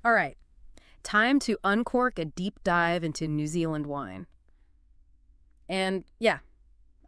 All right, time to uncork a deep dive into New Zealand wine. And yeah,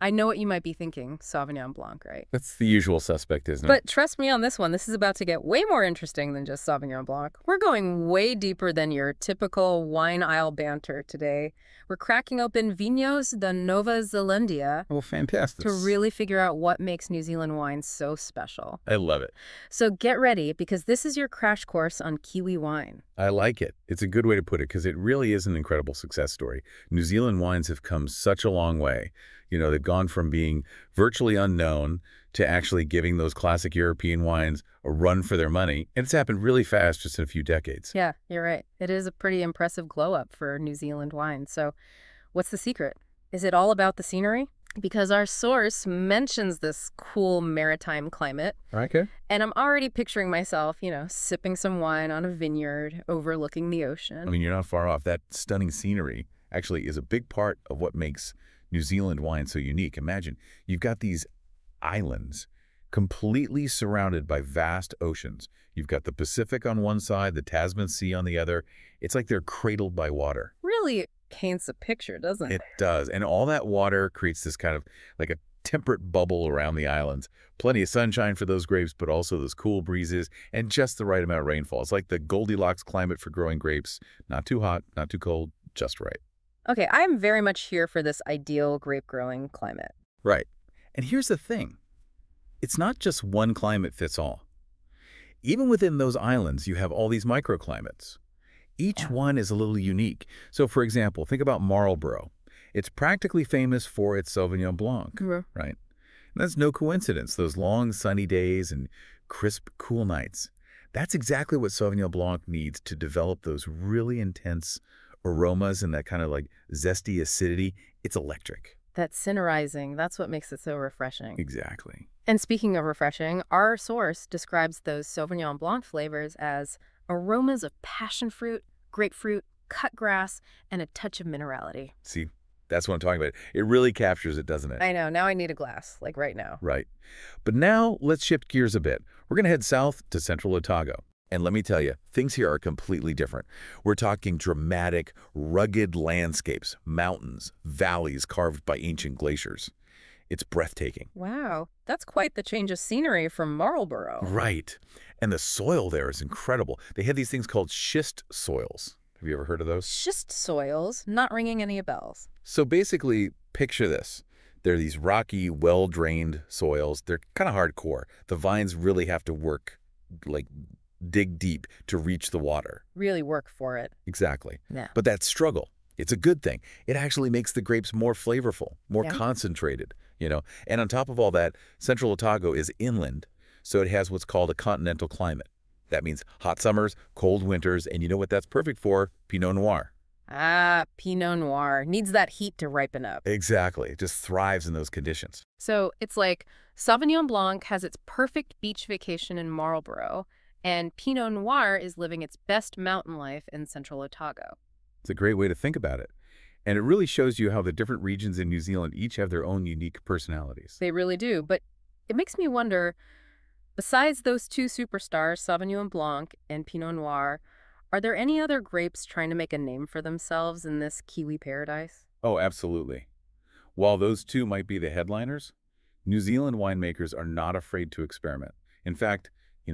I know what you might be thinking, Sauvignon Blanc, right? That's the usual suspect, isn't it? But trust me on this one, this is about to get way more interesting than just Sauvignon Blanc. We're going way deeper than your typical wine aisle banter today. We're cracking open Vinhos da Nova Zelandia Well, fantastic. to really figure out what makes New Zealand wine so special. I love it. So get ready, because this is your crash course on Kiwi wine. I like it. It's a good way to put it because it really is an incredible success story. New Zealand wines have come such a long way. You know, they've gone from being virtually unknown to actually giving those classic European wines a run for their money. And it's happened really fast just in a few decades. Yeah, you're right. It is a pretty impressive glow up for New Zealand wine. So what's the secret? Is it all about the scenery? Because our source mentions this cool maritime climate. Okay. And I'm already picturing myself, sipping some wine on a vineyard overlooking the ocean. I mean, you're not far off. That stunning scenery actually is a big part of what makes New Zealand wine so unique. Imagine, you've got these islands completely surrounded by vast oceans. You've got the Pacific on one side, the Tasman Sea on the other. It's like they're cradled by water. Really paints a picture, doesn't it? It does. And all that water creates this kind of like a temperate bubble around the islands. Plenty of sunshine for those grapes, but also those cool breezes and just the right amount of rainfall. It's like the Goldilocks climate for growing grapes. Not too hot, not too cold, just right. Okay, I'm very much here for this ideal grape growing climate. Right. And here's the thing. It's not just one climate fits all. Even within those islands, you have all these microclimates. Each one is a little unique. So, for example, think about Marlborough. It's practically famous for its Sauvignon Blanc, right? And that's no coincidence. Those long sunny days and crisp, cool nights. That's exactly what Sauvignon Blanc needs to develop those really intense aromas and that kind of like zesty acidity. It's electric. That's cinnarizing. That's what makes it so refreshing. Exactly. And speaking of refreshing, our source describes those Sauvignon Blanc flavors as aromas of passion fruit, grapefruit, cut grass, and a touch of minerality. See, that's what I'm talking about. It really captures it, doesn't it? I know. Now I need a glass, like right now. Right. But now let's shift gears a bit. We're going to head south to central Otago. And let me tell you, things here are completely different. We're talking dramatic, rugged landscapes, mountains, valleys carved by ancient glaciers. It's breathtaking. Wow, that's quite the change of scenery from Marlborough. Right. And the soil there is incredible. They have these things called schist soils. Have you ever heard of those? Schist soils, not ringing any bells. So basically, picture this. They're these rocky, well-drained soils. They're kind of hardcore. The vines really have to work, like dig deep to reach the water. Really work for it. Exactly. Yeah. But that struggle, it's a good thing. It actually makes the grapes more flavorful, more concentrated, And on top of all that, central Otago is inland, so it has what's called a continental climate. That means hot summers, cold winters, and you know what that's perfect for? Pinot Noir. Ah, Pinot Noir. Needs that heat to ripen up. Exactly. It just thrives in those conditions. So it's like Sauvignon Blanc has its perfect beach vacation in Marlborough, and Pinot Noir is living its best mountain life in central Otago. It's a great way to think about it. And it really shows you how the different regions in New Zealand each have their own unique personalities. They really do. But it makes me wonder, besides those two superstars, Sauvignon Blanc and Pinot Noir, are there any other grapes trying to make a name for themselves in this Kiwi paradise? Oh, absolutely. While those two might be the headliners, New Zealand winemakers are not afraid to experiment. In fact,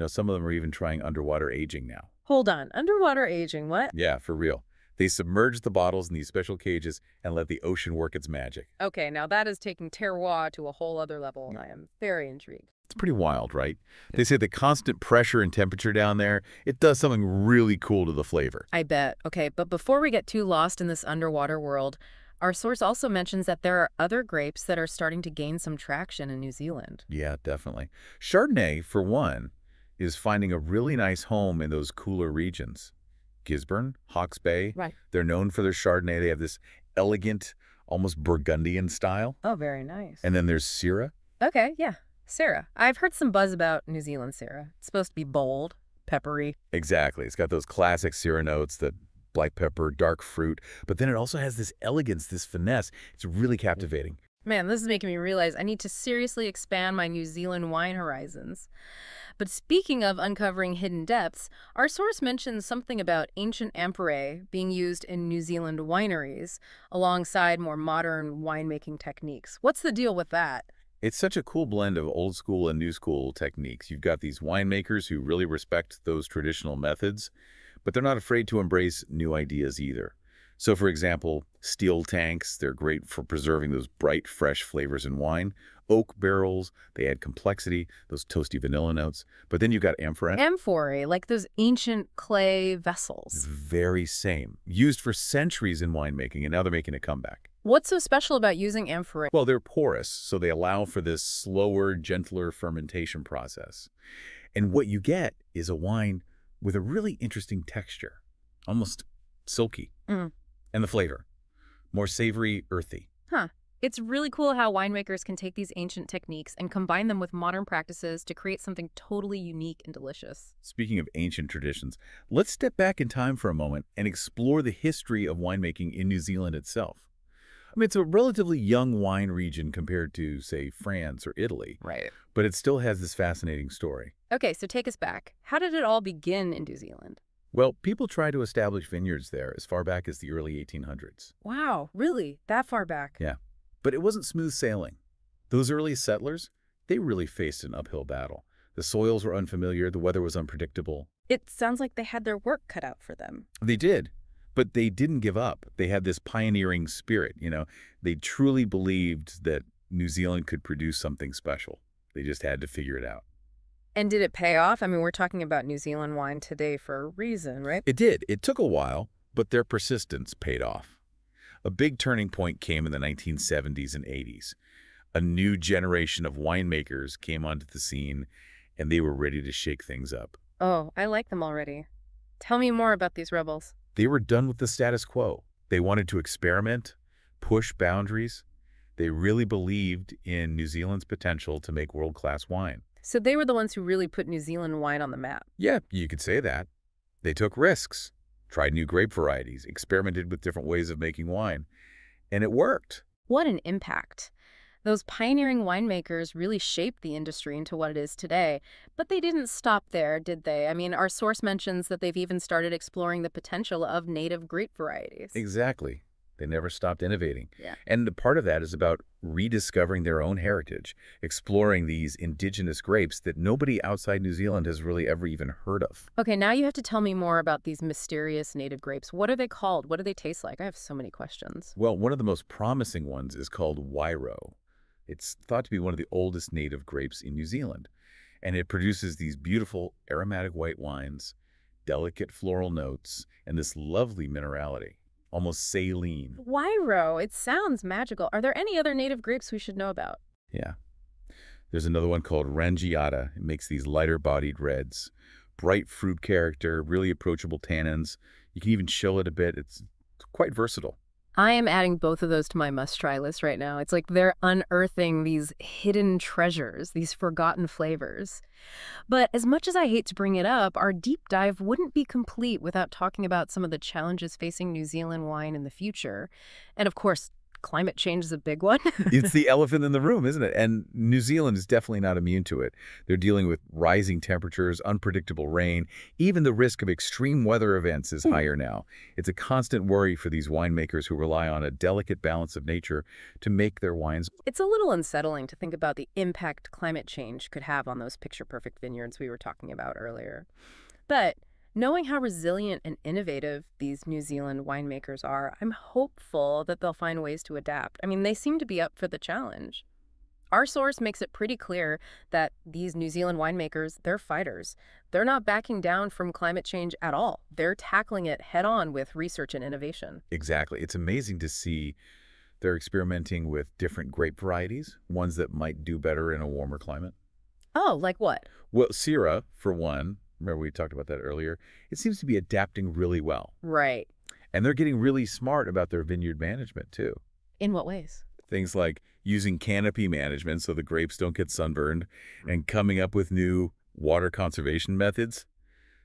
some of them are even trying underwater aging now. Hold on. Underwater aging, what? Yeah, for real. They submerge the bottles in these special cages and let the ocean work its magic. Okay, now that is taking terroir to a whole other level, and I am very intrigued. It's pretty wild, right? They say the constant pressure and temperature down there, it does something really cool to the flavor. I bet. Okay, but before we get too lost in this underwater world, our source also mentions that there are other grapes that are starting to gain some traction in New Zealand. Yeah, definitely. Chardonnay, for one, is finding a really nice home in those cooler regions. Gisborne, Hawke's Bay, Right. They're known for their Chardonnay. They have this elegant, almost Burgundian style. Oh, very nice. And then there's Syrah. Okay, yeah. Syrah. I've heard some buzz about New Zealand Syrah. It's supposed to be bold, peppery. Exactly. It's got those classic Syrah notes, the black pepper, dark fruit, but then it also has this elegance, this finesse. It's really captivating. Man, this is making me realize I need to seriously expand my New Zealand wine horizons. But speaking of uncovering hidden depths, our source mentions something about ancient amphorae being used in New Zealand wineries alongside more modern winemaking techniques. What's the deal with that? It's such a cool blend of old school and new school techniques. You've got these winemakers who really respect those traditional methods, but they're not afraid to embrace new ideas either. So, for example, steel tanks, they're great for preserving those bright, fresh flavors in wine. Oak barrels, they add complexity, those toasty vanilla notes. But then you've got amphora, Amphorae, like those ancient clay vessels. very same, used for centuries in winemaking, and now they're making a comeback. What's so special about using amphorae? Well, they're porous, so they allow for this slower, gentler fermentation process. And what you get is a wine with a really interesting texture, almost silky. Mm. And the flavor, more savory, earthy. Huh. It's really cool how winemakers can take these ancient techniques and combine them with modern practices to create something totally unique and delicious. Speaking of ancient traditions, let's step back in time for a moment and explore the history of winemaking in New Zealand itself. I mean, it's a relatively young wine region compared to, say, France or Italy, Right. but it still has this fascinating story. Okay, so take us back. How did it all begin in New Zealand? Well, people tried to establish vineyards there as far back as the early 1800s. Wow, really? That far back? Yeah, but it wasn't smooth sailing. Those early settlers, they really faced an uphill battle. The soils were unfamiliar, the weather was unpredictable. It sounds like they had their work cut out for them. They did, but they didn't give up. They had this pioneering spirit. They truly believed that New Zealand could produce something special. They just had to figure it out. And did it pay off? I mean, we're talking about New Zealand wine today for a reason, right? It did. It took a while, but their persistence paid off. A big turning point came in the 1970s and 80s. A new generation of winemakers came onto the scene, and they were ready to shake things up. Oh, I like them already. Tell me more about these rebels. They were done with the status quo. They wanted to experiment, push boundaries. They really believed in New Zealand's potential to make world-class wine. So they were the ones who really put New Zealand wine on the map. Yeah, you could say that. They took risks, tried new grape varieties, experimented with different ways of making wine, and it worked. What an impact. Those pioneering winemakers really shaped the industry into what it is today. But they didn't stop there, did they? I mean, our source mentions that they've even started exploring the potential of native grape varieties. Exactly. They never stopped innovating. Yeah. And the part of that is about rediscovering their own heritage, exploring these indigenous grapes that nobody outside New Zealand has really ever even heard of. Okay, now you have to tell me more about these mysterious native grapes. What are they called? What do they taste like? I have so many questions. Well, one of the most promising ones is called Wairo. It's thought to be one of the oldest native grapes in New Zealand, and it produces these beautiful aromatic white wines, delicate floral notes, and this lovely minerality, almost saline. Wairo, it sounds magical. Are there any other native grapes we should know about? Yeah. There's another one called Rangiata. It makes these lighter-bodied reds, bright fruit character, really approachable tannins. You can even chill it a bit. It's quite versatile. I am adding both of those to my must-try list right now. It's like they're unearthing these hidden treasures, these forgotten flavors. But as much as I hate to bring it up, our deep dive wouldn't be complete without talking about some of the challenges facing New Zealand wine in the future. And of course, climate change is a big one. It's the elephant in the room, isn't it? And New Zealand is definitely not immune to it. They're dealing with rising temperatures, unpredictable rain. Even the risk of extreme weather events is higher now. It's a constant worry for these winemakers who rely on a delicate balance of nature to make their wines. It's a little unsettling to think about the impact climate change could have on those picture-perfect vineyards we were talking about earlier. But knowing how resilient and innovative these New Zealand winemakers are, I'm hopeful that they'll find ways to adapt. I mean, they seem to be up for the challenge. Our source makes it pretty clear that these New Zealand winemakers, they're fighters. They're not backing down from climate change at all. They're tackling it head on with research and innovation. Exactly. It's amazing to see they're experimenting with different grape varieties, ones that might do better in a warmer climate. Oh, like what? Well, Syrah, for one, remember we talked about that earlier, it seems to be adapting really well. Right. And they're getting really smart about their vineyard management, too. In what ways? Things like using canopy management so the grapes don't get sunburned and coming up with new water conservation methods,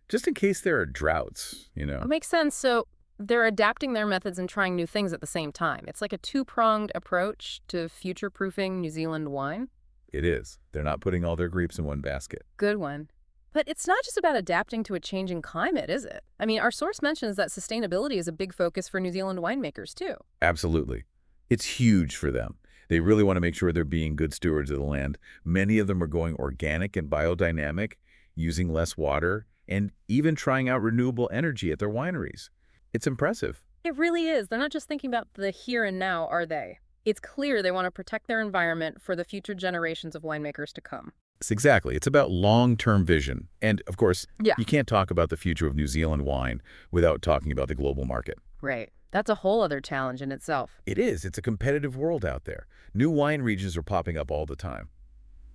just in case there are droughts. It makes sense. So they're adapting their methods and trying new things at the same time. It's like a two-pronged approach to future-proofing New Zealand wine. It is. They're not putting all their grapes in one basket. Good one. But it's not just about adapting to a changing climate, is it? I mean, our source mentions that sustainability is a big focus for New Zealand winemakers, too. Absolutely. It's huge for them. They really want to make sure they're being good stewards of the land. Many of them are going organic and biodynamic, using less water, and even trying out renewable energy at their wineries. It's impressive. It really is. They're not just thinking about the here and now, are they? It's clear they want to protect their environment for the future generations of winemakers to come. Exactly. It's about long-term vision. And, of course, Yeah. you can't talk about the future of New Zealand wine without talking about the global market. Right. That's a whole other challenge in itself. It is. It's a competitive world out there. New wine regions are popping up all the time.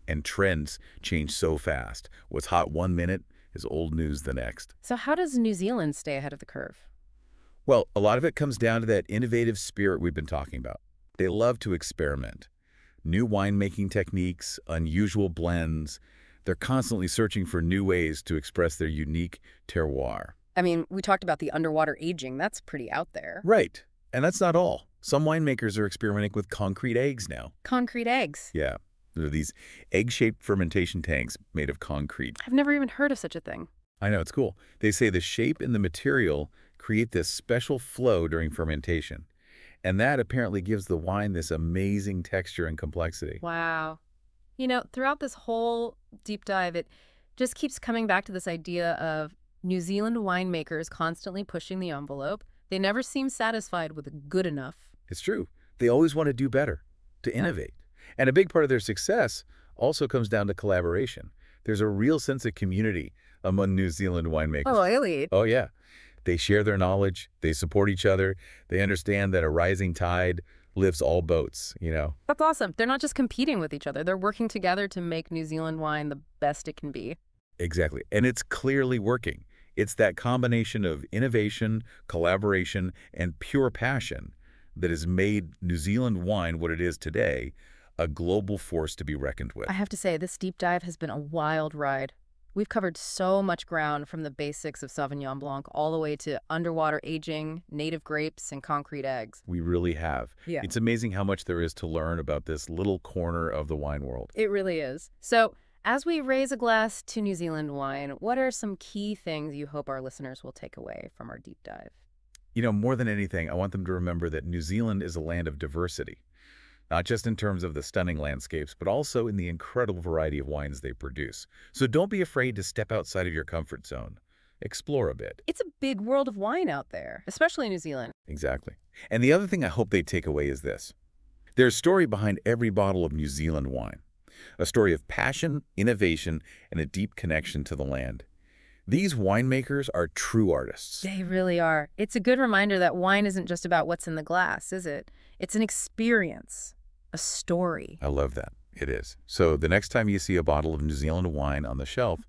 And trends change so fast. What's hot one minute is old news the next. So how does New Zealand stay ahead of the curve? Well, a lot of it comes down to that innovative spirit we've been talking about. They love to experiment. New winemaking techniques, unusual blends. They're constantly searching for new ways to express their unique terroir. I mean, we talked about the underwater aging. That's pretty out there. Right. And that's not all. Some winemakers are experimenting with concrete eggs now. Concrete eggs. Yeah. There are these egg-shaped fermentation tanks made of concrete. I've never even heard of such a thing. I know, it's cool. They say the shape and the material create this special flow during fermentation. And that apparently gives the wine this amazing texture and complexity. Wow. You know, throughout this whole deep dive, it just keeps coming back to this idea of New Zealand winemakers constantly pushing the envelope. They never seem satisfied with good enough. It's true. They always want to do better, to innovate. And a big part of their success also comes down to collaboration. There's a real sense of community among New Zealand winemakers. Oh, really? Oh, yeah. They share their knowledge. They support each other. They understand that a rising tide lifts all boats, you know. That's awesome. They're not just competing with each other. They're working together to make New Zealand wine the best it can be. Exactly. And it's clearly working. It's that combination of innovation, collaboration, and pure passion that has made New Zealand wine what it is today, a global force to be reckoned with. I have to say, this deep dive has been a wild ride. We've covered so much ground, from the basics of Sauvignon Blanc all the way to underwater aging, native grapes, and concrete eggs. We really have. Yeah. It's amazing how much there is to learn about this little corner of the wine world. It really is. So, as we raise a glass to New Zealand wine, what are some key things you hope our listeners will take away from our deep dive? You know, more than anything, I want them to remember that New Zealand is a land of diversity. Not just in terms of the stunning landscapes, but also in the incredible variety of wines they produce. So don't be afraid to step outside of your comfort zone. Explore a bit. It's a big world of wine out there, especially in New Zealand. Exactly. And the other thing I hope they take away is this. There's a story behind every bottle of New Zealand wine. A story of passion, innovation, and a deep connection to the land. These winemakers are true artists. They really are. It's a good reminder that wine isn't just about what's in the glass, is it? It's an experience, a story. I love that. It is. So the next time you see a bottle of New Zealand wine on the shelf,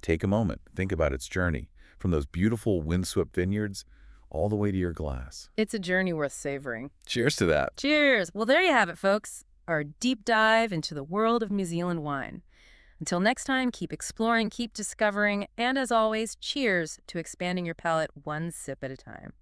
take a moment, think about its journey, from those beautiful windswept vineyards all the way to your glass. It's a journey worth savoring. Cheers to that. Cheers! Well, there you have it, folks. Our deep dive into the world of New Zealand wine. Until next time, keep exploring, keep discovering, and as always, cheers to expanding your palate one sip at a time.